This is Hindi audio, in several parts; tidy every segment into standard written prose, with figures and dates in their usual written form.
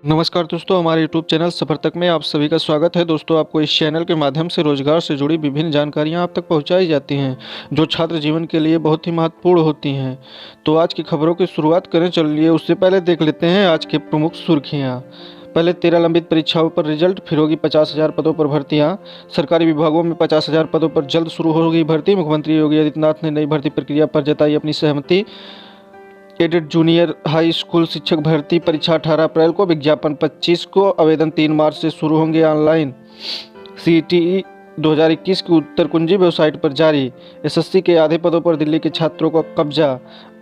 नमस्कार दोस्तों, हमारे YouTube चैनल सफर तक में आप सभी का स्वागत है। दोस्तों, आपको इस चैनल के माध्यम से रोजगार से जुड़ी विभिन्न जानकारियां आप तक पहुंचाई जाती हैं, जो छात्र जीवन के लिए बहुत ही महत्वपूर्ण होती हैं। तो आज की खबरों की शुरुआत करें। चलिए उससे पहले देख लेते हैं आज के प्रमुख सुर्खियां। पहले 13 लंबित परीक्षाओं पर रिजल्ट, फिर होगी 50,000 पदों पर भर्तियां। सरकारी विभागों में 50,000 पदों पर जल्द शुरू होगी भर्ती। मुख्यमंत्री योगी आदित्यनाथ ने नई भर्ती प्रक्रिया पर जताई अपनी सहमति। एडेड जूनियर हाई स्कूल शिक्षक भर्ती परीक्षा 18 अप्रैल को, विज्ञापन 25 को, आवेदन 3 मार्च से शुरू होंगे ऑनलाइन। सीईटी 2021 की उत्तर कुंजी वेबसाइट पर जारी। एसएससी के आधे पदों पर दिल्ली के छात्रों का कब्जा।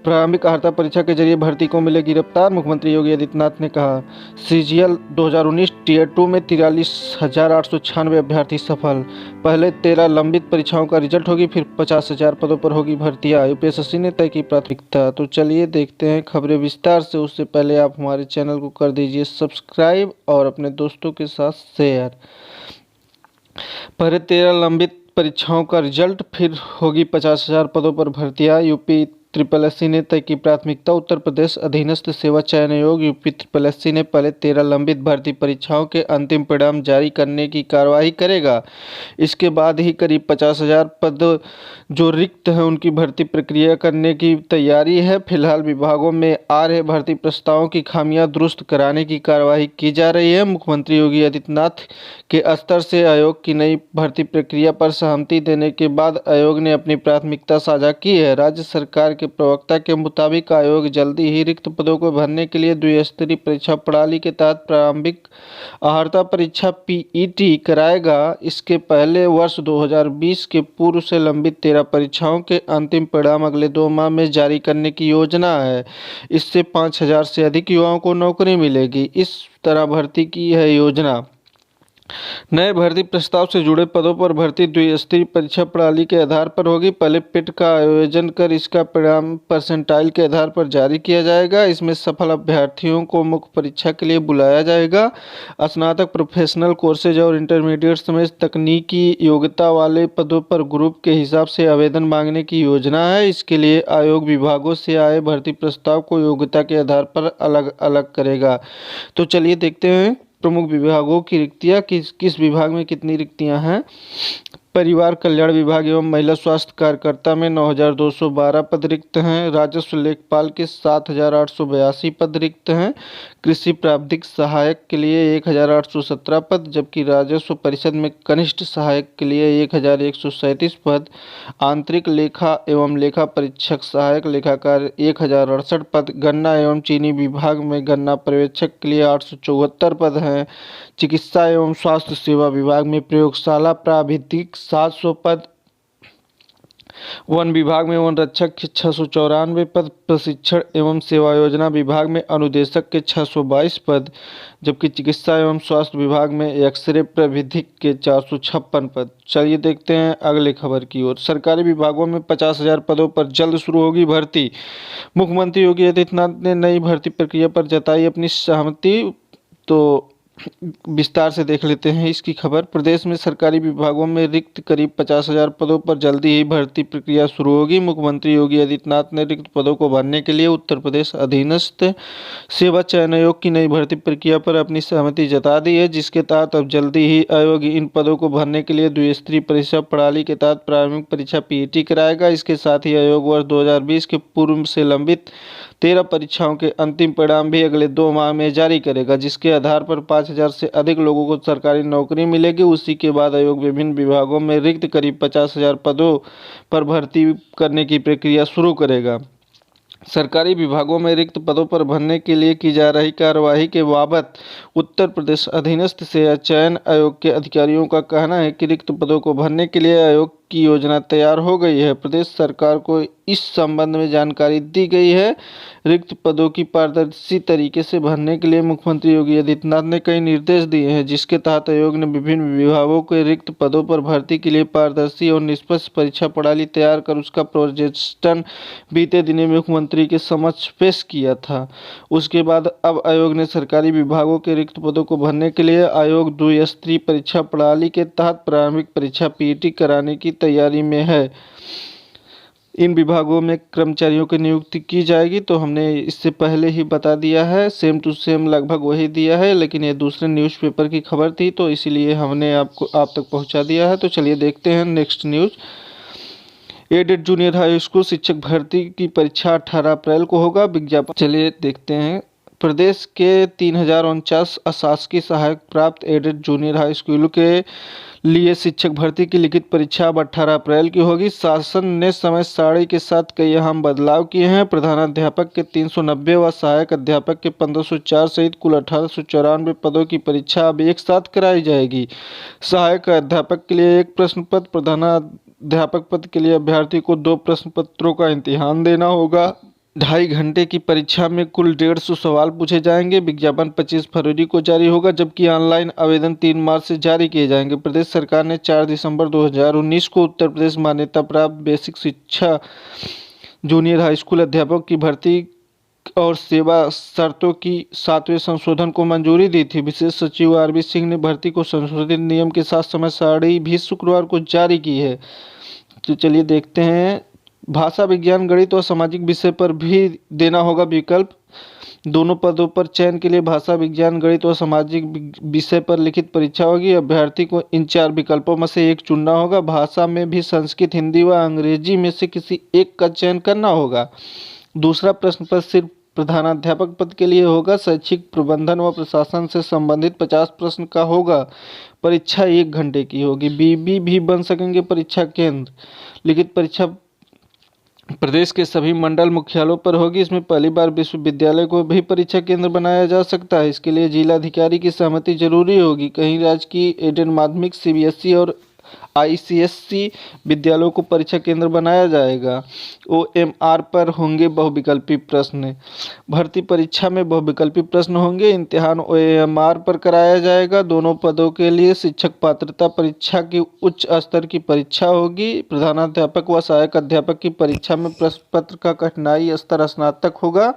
प्रारंभिक अर्हता परीक्षा के जरिए भर्ती को मिलेगी रफ्तार, मुख्यमंत्री योगी आदित्यनाथ ने कहा। सीजीएल 2019 टीयर 2 में 43,896 अभ्यर्थी सफल। पहले 13 लंबित परीक्षाओं का रिजल्ट होगी, फिर 50,000 पदों पर होगी भर्तियां। यूपीएससी ने तय की प्राथमिकता। तो चलिए देखते हैं खबरें विस्तार से। उससे पहले आप हमारे चैनल को कर दीजिए सब्सक्राइब और अपने दोस्तों के साथ शेयर। पहले 13 लंबित परीक्षाओं का रिजल्ट, फिर होगी 50,000 पदों पर भर्तियां। यूपी ट्रिपल एससी ने तय की प्राथमिकता। उत्तर प्रदेश अधीनस्थ सेवा चयन आयोग यूपी ट्रिपल एससी ने पहले 13 लंबित भर्ती परीक्षाओं के अंतिम परिणाम जारी करने की कार्यवाही करेगा। इसके बाद ही करीब 50,000 पद जो रिक्त हैं उनकी भर्ती प्रक्रिया करने की तैयारी है। फिलहाल विभागों में आ रहे भर्ती प्रस्तावों की खामियां दुरुस्त कराने की कार्यवाही की जा रही है। मुख्यमंत्री योगी आदित्यनाथ के स्तर से आयोग की नई भर्ती प्रक्रिया पर सहमति देने के बाद आयोग ने अपनी प्राथमिकता साझा की है। राज्य सरकार के प्रवक्ता के मुताबिक आयोग जल्दी ही रिक्त पदों को भरने के लिए द्विस्तरीय परीक्षा प्रणाली के तहत प्रारंभिक अर्हता परीक्षा पीईटी कराएगा। इसके पहले वर्ष 2020 के पूर्व से लंबित 13 परीक्षाओं के अंतिम परिणाम अगले 2 माह में जारी करने की योजना है। इससे 5,000 से अधिक युवाओं को नौकरी मिलेगी। इस तरह भर्ती की है योजना। नए भर्ती प्रस्ताव से जुड़े पदों पर भर्ती द्विस्तरीय परीक्षा प्रणाली के आधार पर होगी। पहले पिट का आयोजन कर इसका परिणाम परसेंटाइल के आधार पर जारी किया जाएगा। इसमें सफल अभ्यर्थियों को मुख्य परीक्षा के लिए बुलाया जाएगा। स्नातक, प्रोफेशनल कोर्सेज और इंटरमीडिएट समेत तकनीकी योग्यता वाले पदों पर ग्रुप के हिसाब से आवेदन मांगने की योजना है। इसके लिए आयोग विभागों से आए भर्ती प्रस्ताव को योग्यता के आधार पर अलग अलग करेगा। तो चलिए देखते हैं प्रमुख विभागों की रिक्तियां, किस किस विभाग में कितनी रिक्तियां हैं। परिवार कल्याण विभाग एवं महिला स्वास्थ्य कार्यकर्ता में 9,212 पद रिक्त हैं। राजस्व लेखपाल के 7,882 पद रिक्त हैं। कृषि प्राविधिक सहायक के लिए 1,817 पद, जबकि राजस्व परिषद में कनिष्ठ सहायक के लिए 1,137 पद। आंतरिक लेखा एवं लेखा परीक्षक सहायक लेखाकार 1,068 पद। गन्ना एवं चीनी विभाग में गन्ना पर्यवेक्षक के लिए 874 पद हैं। चिकित्सा एवं स्वास्थ्य सेवा विभाग में प्रयोगशाला प्राविधिक 700 पद। वन विभाग में वन रक्षक के 694 पद। प्रशिक्षण एवं सेवा योजना विभाग में अनुदेशक के 622 पद, जबकि चिकित्सा एवं स्वास्थ्य विभाग में एक्सरे प्रविधिक के 456 पद। चलिए देखते हैं अगले खबर की ओर। सरकारी विभागों में 50,000 पदों पर जल्द शुरू होगी भर्ती। मुख्यमंत्री योगी आदित्यनाथ ने नई भर्ती प्रक्रिया पर जताई अपनी सहमति। तो विस्तार से देख लेते हैं इसकी खबर। प्रदेश में सरकारी विभागों में रिक्त करीब 50,000 पदों पर जल्दी ही भर्ती प्रक्रिया शुरू होगी। मुख्यमंत्री योगी आदित्यनाथ ने रिक्त पदों को भरने के लिए उत्तर प्रदेश अधीनस्थ सेवा चयन आयोग की नई भर्ती प्रक्रिया पर अपनी सहमति जता दी है, जिसके तहत अब जल्दी ही आयोग इन पदों को भरने के लिए द्विस्तरीय परीक्षा प्रणाली के तहत प्रारंभिक परीक्षा पीईटी कराएगा। इसके साथ ही आयोग वर्ष 2020 के पूर्व से लंबित 13 परीक्षाओं के अंतिम परिणाम भी अगले 2 माह में जारी करेगा, जिसके आधार पर 5,000 से अधिक लोगों को सरकारी नौकरी मिलेगी। उसी के बाद आयोग विभिन्न विभागों में रिक्त करीब 50,000 पदों पर भर्ती करने की प्रक्रिया शुरू करेगा। सरकारी विभागों में रिक्त पदों पर भरने के लिए की जा रही कार्यवाही के बाबत उत्तर प्रदेश अधीनस्थ सेवा चयन आयोग के अधिकारियों का कहना है कि रिक्त पदों को भरने के लिए आयोग की योजना तैयार हो गई है। प्रदेश सरकार को इस संबंध में जानकारी दी गई है। रिक्त पदों की पारदर्शी तरीके से भरने के लिए मुख्यमंत्री योगी आदित्यनाथ ने कई निर्देश दिए हैं, जिसके तहत आयोग ने विभिन्न विभागों के रिक्त पदों पर भर्ती के लिए पारदर्शी और निष्पक्ष परीक्षा प्रणाली तैयार कर उसका प्रोजेक्शन बीते दिनों मुख्यमंत्री के समक्ष पेश किया था। उसके बाद अब आयोग ने सरकारी विभागों के रिक्त पदों को भरने के लिए आयोग द्विस्तरीय परीक्षा प्रणाली के तहत प्रारंभिक परीक्षा पीईटी कराने की तैयारी में है। इन विभागों में कर्मचारियों की नियुक्ति की जाएगी। तो हमने इससे पहले ही बता दिया है, सेम टू सेम लगभग वही दिया है, लेकिन ये दूसरे न्यूज़पेपर की खबर थी तो इसीलिए हमने आप तक पहुंचा दिया है। तो चलिए देखते हैं next news. Aided junior high school शिक्षक भर्ती की परीक्षा 18 अप्रैल को होगा, विज्ञापन। चलिए देखते हैं। प्रदेश के 3049 अशासकीय सहायक प्राप्त एडेड जूनियर हाई स्कूल के लिए शिक्षक भर्ती की लिखित परीक्षा अब 18 अप्रैल की होगी। शासन ने समय सारणी के साथ कई अहम बदलाव किए हैं। प्रधानाध्यापक के 390 व सहायक अध्यापक के 1504 सहित कुल 1894 पदों की परीक्षा अब एक साथ कराई जाएगी। सहायक अध्यापक के लिए एक प्रश्न पत्र, प्रधानाध्यापक पद के लिए अभ्यर्थी को 2 प्रश्न पत्रों का इम्तिहान देना होगा। 2.5 घंटे की परीक्षा में कुल 150 सवाल पूछे जाएंगे। विज्ञापन 25 फरवरी को जारी होगा, जबकि ऑनलाइन आवेदन 3 मार्च से जारी किए जाएंगे। प्रदेश सरकार ने 4 दिसंबर 2019 को उत्तर प्रदेश मान्यता प्राप्त बेसिक शिक्षा जूनियर हाई स्कूल अध्यापक की भर्ती और सेवा शर्तों की 7वें संशोधन को मंजूरी दी थी। विशेष सचिव आरबी सिंह ने भर्ती को संशोधित नियम के साथ समय सारणी भी शुक्रवार को जारी की है। तो चलिए देखते हैं। भाषा, विज्ञान, गणित और सामाजिक विषय पर भी देना होगा विकल्प। दोनों पदों पर चयन के लिए भाषा, विज्ञान, गणित और सामाजिक विषय पर लिखित परीक्षा होगी। अभ्यर्थी को इन 4 विकल्पों में से एक चुनना होगा। भाषा में भी संस्कृत, हिंदी व अंग्रेजी में से किसी एक का चयन करना होगा। दूसरा प्रश्न पत्र सिर्फ प्रधानाध्यापक पद के लिए होगा। शैक्षिक प्रबंधन व प्रशासन से संबंधित 50 प्रश्न का होगा। परीक्षा 1 घंटे की होगी। बीबी भी बन सकेंगे परीक्षा केंद्र। लिखित परीक्षा प्रदेश के सभी मंडल मुख्यालयों पर होगी। इसमें पहली बार विश्वविद्यालय को भी परीक्षा केंद्र बनाया जा सकता है। इसके लिए जिलाधिकारी की सहमति जरूरी होगी। कहीं राज्य की एडेड माध्यमिक, सीबीएसई और आईसीएसई विद्यालयों को परीक्षा केंद्र बनाया जाएगा। ओएमआर पर होंगे बहुविकल्पी प्रश्न। भर्ती परीक्षा में बहुविकल्पी प्रश्न होंगे। इम्तिहान ओएमआर पर कराया जाएगा। दोनों पदों के लिए शिक्षक पात्रता परीक्षा की उच्च स्तर की परीक्षा होगी। प्रधानाध्यापक व सहायक अध्यापक की परीक्षा में प्रश्न पत्र का कठिनाई स्तर स्नातक होगा।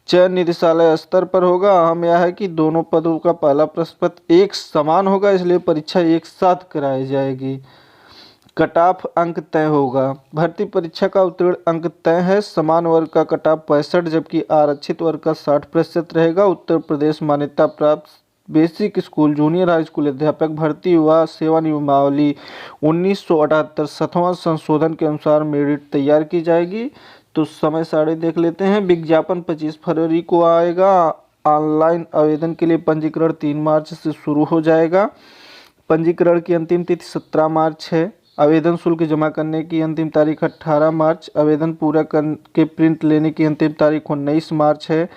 चयन निदेशालय स्तर पर होगा। अहम यह है कि दोनों पदों का पहला प्रश्न पत्र एक समान होगा, इसलिए परीक्षा एक साथ कराई जाएगी। कट ऑफ अंक तय होगा। भर्ती परीक्षा का उत्तीर्ण अंक तय है। समान वर्ग का कट ऑफ 65 जबकि आरक्षित वर्ग का 60% रहेगा। उत्तर प्रदेश मान्यता प्राप्त basic school junior high school अध्यापक भर्ती व सेवा नियमावली 1978 7वां संशोधन के अनुसार मेरिट तैयार की जाएगी। तो समय सारणी देख लेते हैं। विज्ञापन 25 फरवरी को आएगा। ऑनलाइन आवेदन के लिए पंजीकरण 3 मार्च से शुरू हो जाएगा। पंजीकरण की अंतिम तिथि 17 मार्च है। आवेदन शुल्क जमा करने की अंतिम तारीख 18 मार्च। आवेदन पूरा करके प्रिंट लेने की अंतिम तारीख 19 मार्च है।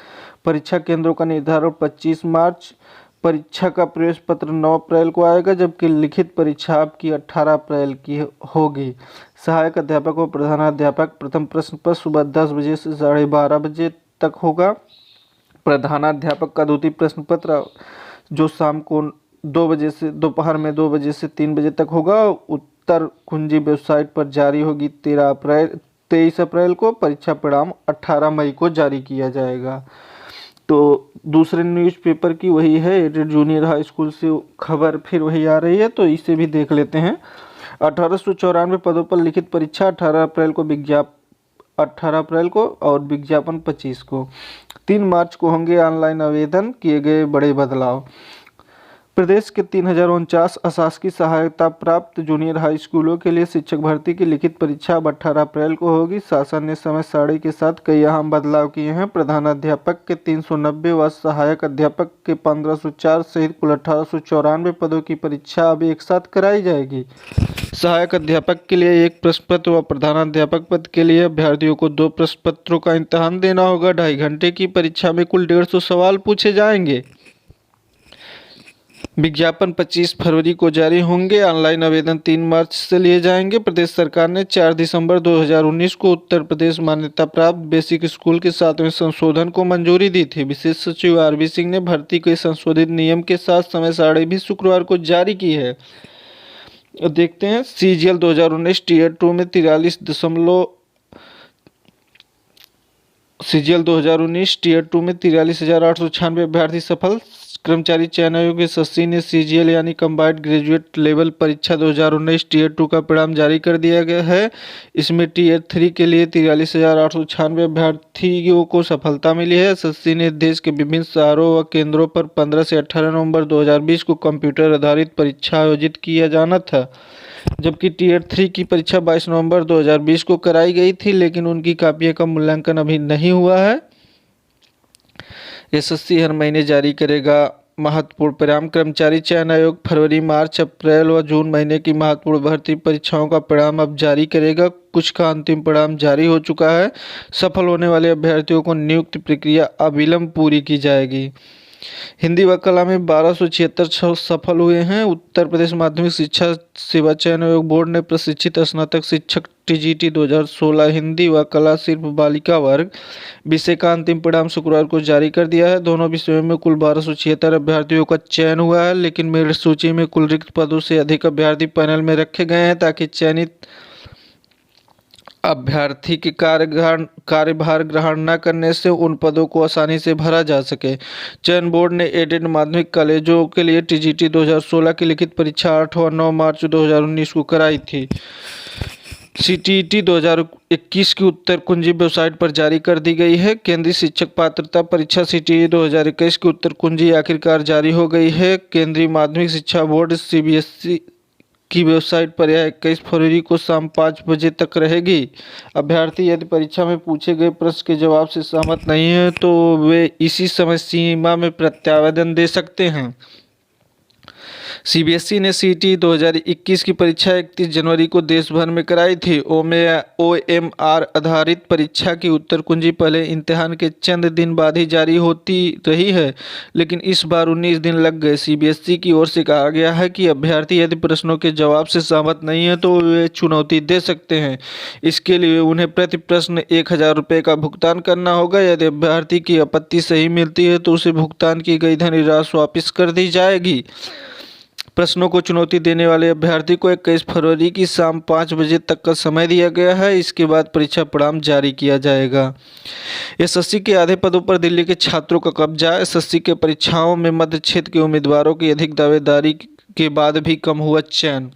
परीक्षा केंद्रों का निर्धारण 25 मार्च। परीक्षा का प्रवेश पत्र 9 अप्रैल को आएगा, जबकि लिखित परीक्षा आपकी 18 अप्रैल की होगी। सहायक अध्यापक और प्रधानाध्यापक प्रथम प्रश्न पर सुबह 10 बजे से 12:30 बजे तक होगा। प्रधानाध्यापक का द्वितीय प्रश्न पत्र जो शाम को 2 बजे से दोपहर में 2 बजे से 3 बजे तक होगा, उत्तर कुंजी वेबसाइट पर जारी होगी। 23 अप्रैल को परीक्षा परिणाम 18 मई को जारी किया जाएगा। तो दूसरे न्यूज़पेपर की वही है, एडेड जूनियर हाई स्कूल से खबर फिर वही आ रही है, तो इसे भी देख लेते हैं। 1894 पदों पर लिखित परीक्षा 18 अप्रैल को और विज्ञापन 25 को। 3 मार्च को होंगे ऑनलाइन आवेदन। किए गए बड़े बदलाव। प्रदेश के 3049 अशासकीय सहायता प्राप्त जूनियर हाई स्कूलों के लिए शिक्षक भर्ती की लिखित परीक्षा अब 18 अप्रैल को होगी। शासन ने समय सारणी के साथ कई अहम बदलाव किए हैं। प्रधानाध्यापक के 390 व सहायक अध्यापक के 1504 सहित कुल 1894 पदों की परीक्षा अब एक साथ कराई जाएगी। सहायक अध्यापक के लिए एक प्रश्न पत्र व प्रधानाध्यापक पद के लिए अभ्यर्थियों को 2 प्रश्न पत्रों का इम्तिहान देना होगा। 2.5 घंटे की परीक्षा में कुल 150 सवाल पूछे जाएंगे। विज्ञापन 25 फरवरी को जारी होंगे। ऑनलाइन आवेदन 3 मार्च से लिए जाएंगे। प्रदेश सरकार ने 4 दिसंबर 2019 को उत्तर प्रदेश मान्यता प्राप्त बेसिक स्कूल के 7वें संशोधन को मंजूरी दी थी। विशेष सचिव आरबी सिंह ने भर्ती के संशोधित नियम के साथ समय सारणी भी शुक्रवार को जारी की है। देखते हैं। सीजीएल 2019 टीयर 2 में 43,896 अभ्यर्थी सफल। कर्मचारी चयन आयोग एसएससी ने सीजीएल यानी कंबाइंड ग्रेजुएट लेवल परीक्षा 2019 टीयर 2 का परिणाम जारी कर दिया गया है। इसमें टीयर 3 के लिए 43,896 अभ्यर्थियों को सफलता मिली है। एसएससी ने देश के विभिन्न शहरों व केंद्रों पर 15 से 18 नवंबर 2020 को कंप्यूटर आधारित परीक्षा आयोजित किया जाना था, जबकि टीयर 3 की परीक्षा 22 नवंबर 2020 को कराई गई थी, लेकिन उनकी कापियों का मूल्यांकन अभी नहीं हुआ है। एसएससी हर महीने जारी करेगा महत्वपूर्ण परिणाम। कर्मचारी चयन आयोग फरवरी, मार्च, अप्रैल व जून महीने की महत्वपूर्ण भर्ती परीक्षाओं का परिणाम अब जारी करेगा। कुछ का अंतिम परिणाम जारी हो चुका है। सफल होने वाले अभ्यर्थियों को नियुक्ति प्रक्रिया अविलंब पूरी की जाएगी। हिंदी व कला में 1276 सफल हुए हैं। उत्तर प्रदेश माध्यमिक शिक्षा सेवा चयन आयोग बोर्ड ने प्रशिक्षित स्नातक शिक्षक टीजीटी 2016 हिंदी व कला सिर्फ बालिका वर्ग विषय का अंतिम परिणाम शुक्रवार को जारी कर दिया है। दोनों विषयों में कुल 1276 अभ्यर्थियों का चयन हुआ है, लेकिन मेरिट सूची में कुल रिक्त पदों से अधिक अभ्यर्थी पैनल में रखे गए हैं ताकि चयनित अभ्यर्थी के कार्यभार ग्रहण न करने से उन पदों को आसानी से भरा जा सके। चयन बोर्ड ने एडेड माध्यमिक कॉलेजों के लिए टीजीटी 2016 की लिखित परीक्षा 8 और 9 मार्च 2019 को कराई थी। सीटीईटी 2021 की उत्तर कुंजी वेबसाइट पर जारी कर दी गई है। केंद्रीय शिक्षक पात्रता परीक्षा सीटीईटी 2021 की उत्तर कुंजी आखिरकार जारी हो गई है। केंद्रीय माध्यमिक शिक्षा बोर्ड सीबीएसई की वेबसाइट पर यह 21 फरवरी को शाम 5 बजे तक रहेगी। अभ्यर्थी यदि परीक्षा में पूछे गए प्रश्न के जवाब से सहमत नहीं है तो वे इसी समय सीमा में प्रत्यावेदन दे सकते हैं। सीबीएसई ने सीटी 2021 की परीक्षा 31 जनवरी को देश भर में कराई थी। ओएमआर आधारित परीक्षा की उत्तर कुंजी पहले इम्तिहान के चंद दिन बाद ही जारी होती रही है, लेकिन इस बार 19 दिन लग गए। सीबीएसई की ओर से कहा गया है कि अभ्यर्थी यदि प्रश्नों के जवाब से सहमत नहीं है तो वे चुनौती दे सकते हैं। इसके लिए उन्हें प्रति प्रश्न 1,000 रुपये का भुगतान करना होगा। यदि अभ्यर्थी की आपत्ति सही मिलती है तो उसे भुगतान की गई धनराशि वापस कर दी जाएगी। प्रश्नों को चुनौती देने वाले अभ्यर्थी को 21 फरवरी की शाम 5 बजे तक का समय दिया गया है। इसके बाद परीक्षा परिणाम जारी किया जाएगा। एसएससी के आधे पदों पर दिल्ली के छात्रों का कब्जा। एसएससी के परीक्षाओं में मध्य क्षेत्र के उम्मीदवारों की अधिक दावेदारी के बाद भी कम हुआ चयन।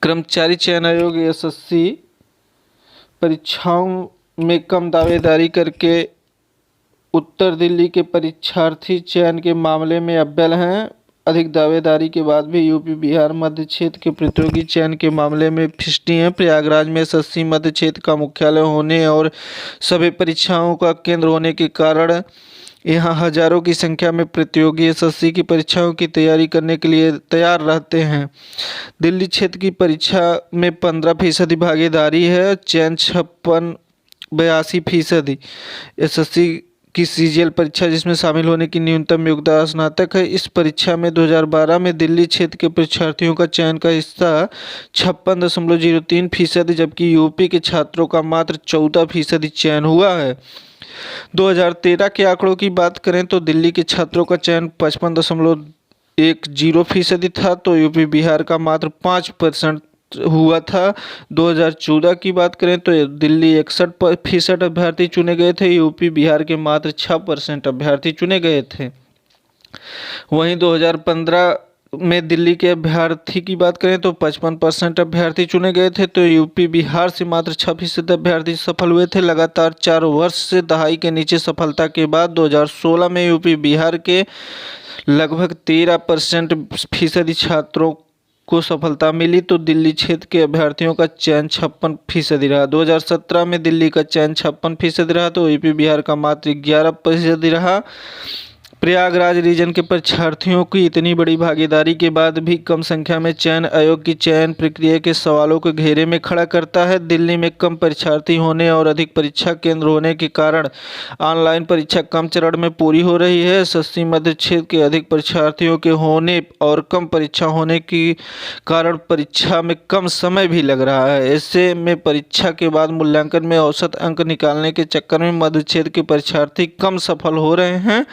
कर्मचारी चयन आयोग एसएससी परीक्षाओं में कम दावेदारी करके उत्तर दिल्ली के परीक्षार्थी चयन के मामले में अव्वल हैं। अधिक दावेदारी के बाद भी यूपी, बिहार, मध्य क्षेत्र के प्रतियोगी चयन के मामले में फिसटी हैं। प्रयागराज में एसएससी मध्य क्षेत्र का मुख्यालय होने और सभी परीक्षाओं का केंद्र होने के कारण यहाँ हजारों की संख्या में प्रतियोगी एसएससी की परीक्षाओं की तैयारी करने के लिए तैयार रहते हैं। दिल्ली क्षेत्र की परीक्षा में 15% भागीदारी है। चयन 82% एसएससी की सीजीएल परीक्षा, जिसमें शामिल होने की न्यूनतम योग्यता स्नातक है। इस परीक्षा में 2012 में दिल्ली क्षेत्र के परीक्षार्थियों का चयन का हिस्सा 56.03%, जबकि यूपी के छात्रों का मात्र 14% चयन हुआ है। 2013 के आंकड़ों की बात करें तो दिल्ली के छात्रों का चयन 55.10% था, तो यूपी, बिहार का मात्र 5% हुआ था। 2014 की बात करें तो दिल्ली 61% अभ्यर्थी चुने गए थे, यूपी, बिहार के मात्र 6% अभ्यर्थी चुने गए थे। वहीं 2015 में दिल्ली के अभ्यर्थी की बात करें तो 55% अभ्यर्थी चुने गए थे, तो यूपी, बिहार से मात्र 6% अभ्यर्थी सफल हुए थे। लगातार 4 वर्ष से दहाई के नीचे सफलता के बाद 2016 में यूपी, बिहार के लगभग 13% छात्रों को सफलता मिली, तो दिल्ली क्षेत्र के अभ्यर्थियों का चयन 56% रहा। 2017 में दिल्ली का चयन 56% रहा, तो यूपी, बिहार का मात्र 11% रहा। प्रयागराज रीजन के परीक्षार्थियों की इतनी बड़ी भागीदारी के बाद भी कम संख्या में चयन आयोग की चयन प्रक्रिया के सवालों को घेरे में खड़ा करता है। दिल्ली में कम परीक्षार्थी होने और अधिक परीक्षा केंद्र होने के कारण ऑनलाइन परीक्षा कम चरण में पूरी हो रही है। एसएससी मध्य क्षेत्र के अधिक परीक्षार्थियों के होने और कम परीक्षा होने के कारण परीक्षा में कम समय भी लग रहा है। ऐसे में परीक्षा के बाद मूल्यांकन में औसत अंक निकालने के चक्कर में मध्य क्षेत्र के परीक्षार्थी कम सफल हो रहे हैं।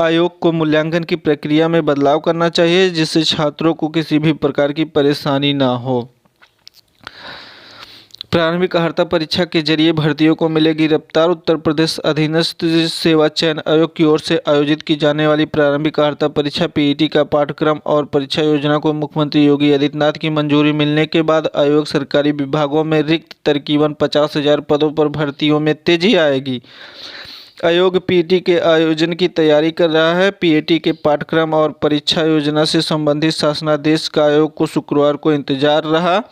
आयोग को मूल्यांकन की प्रक्रिया में बदलाव करना चाहिए, जिससे छात्रों को किसी भी प्रकार की परेशानी ना हो। प्रारंभिक अर्हता परीक्षा के जरिए भर्तियों को मिलेगी रफ्तार। उत्तर प्रदेश अधीनस्थ सेवा चयन आयोग की ओर से आयोजित की जाने वाली प्रारंभिक अर्हता परीक्षा पीईटी का पाठ्यक्रम और परीक्षा योजना को मुख्यमंत्री योगी आदित्यनाथ की मंजूरी मिलने के बाद आयोग सरकारी विभागों में रिक्त तकरीबन 50,000 पदों पर भर्तियों में तेजी आएगी। आयोग पीईटी के आयोजन की तैयारी कर रहा है। पीईटी के पाठ्यक्रम और परीक्षा योजना से संबंधित शासनादेश का आयोग को शुक्रवार को इंतजार रहा।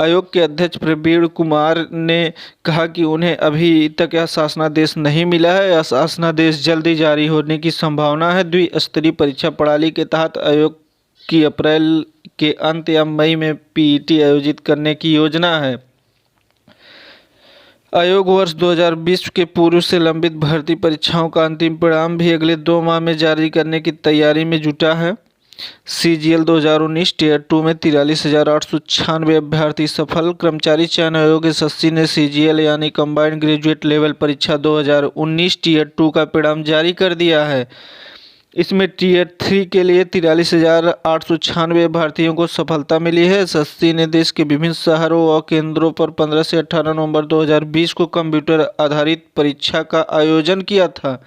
आयोग के अध्यक्ष प्रवीण कुमार ने कहा कि उन्हें अभी तक यह शासनादेश नहीं मिला है। यह शासनादेश जल्दी जारी होने की संभावना है। द्विस्तरीय परीक्षा प्रणाली के तहत आयोग की अप्रैल के अंत या मई में पीईटी आयोजित करने की योजना है। आयोग वर्ष 2020 के पूर्व से लंबित भर्ती परीक्षाओं का अंतिम परिणाम भी अगले 2 माह में जारी करने की तैयारी में जुटा है। सीजीएल 2019 टियर 2 में 43,896 अभ्यर्थी सफल। कर्मचारी चयन आयोग एसएससी ने सीजीएल यानी कंबाइंड ग्रेजुएट लेवल परीक्षा 2019 टियर 2 का परिणाम जारी कर दिया है। इसमें टियर 3 के लिए 43,896 अभ्यर्थियों को सफलता मिली है। एसएससी ने देश के विभिन्न शहरों व केंद्रों पर 15 से 18 नवंबर 2020 को कंप्यूटर आधारित परीक्षा का आयोजन किया था,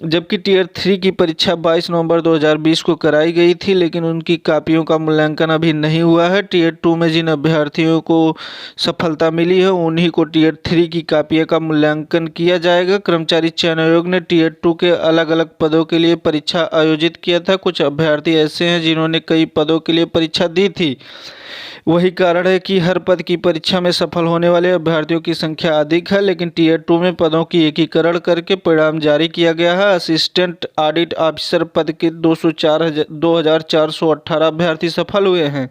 जबकि टियर 3 की परीक्षा 22 नवंबर 2020 को कराई गई थी, लेकिन उनकी कापियों का मूल्यांकन अभी नहीं हुआ है। टियर 2 में जिन अभ्यर्थियों को सफलता मिली है उन्हीं को टियर 3 की कापियों का मूल्यांकन किया जाएगा। कर्मचारी चयन आयोग ने टियर 2 के अलग अलग पदों के लिए परीक्षा आयोजित किया था। कुछ अभ्यर्थी ऐसे हैं जिन्होंने कई पदों के लिए परीक्षा दी थी। वही कारण है कि हर पद की परीक्षा में सफल होने वाले अभ्यर्थियों की संख्या अधिक है, लेकिन टियर 2 में पदों की एकीकरण करके परिणाम जारी किया गया है। असिस्टेंट ऑडिट ऑफिसर पद के 2,418 अभ्यर्थी सफल हुए हैं।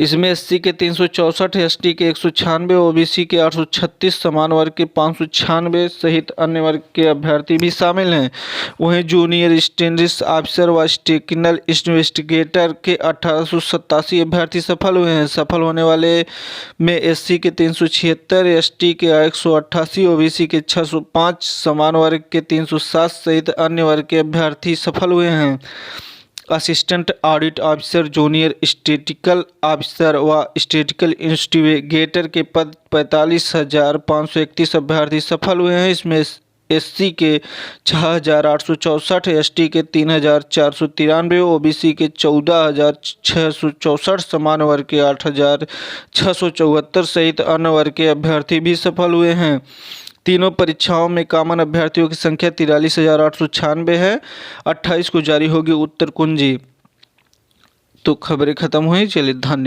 इसमें एससी के 364, एसटी के 196, ओबीसी के 836, समान वर्ग के 596 सहित अन्य वर्ग के अभ्यर्थी भी शामिल हैं। वहीं जूनियर स्टैटिस्टिक्स ऑफिसर व स्टेटिस्टिकल इन्वेस्टिगेटर के 1887 अभ्यर्थी सफल हुए हैं। सफल होने वाले में एससी के 376, एसटी के 188, ओबीसी के 605, समान वर्ग के 307 सहित अन्य वर्ग के अभ्यर्थी सफल हुए हैं। Assistant audit officer, junior statistical officer व स्टैटिस्टिकल इन्वेस्टिगेटर के पद 45,531 अभ्यर्थी सफल हुए हैं। इसमें एससी के 6,864, एसटी के 3,493, ओबीसी के 14,664, समान वर्ग के 8,674 सहित अन्य वर्ग के अभ्यर्थी भी सफल हुए हैं। तीनों परीक्षाओं में कॉमन अभ्यर्थियों की संख्या 43,896 है। 28 को जारी होगी उत्तर कुंजी। तो खबरें खत्म हुई। चलिए, धन्यवाद।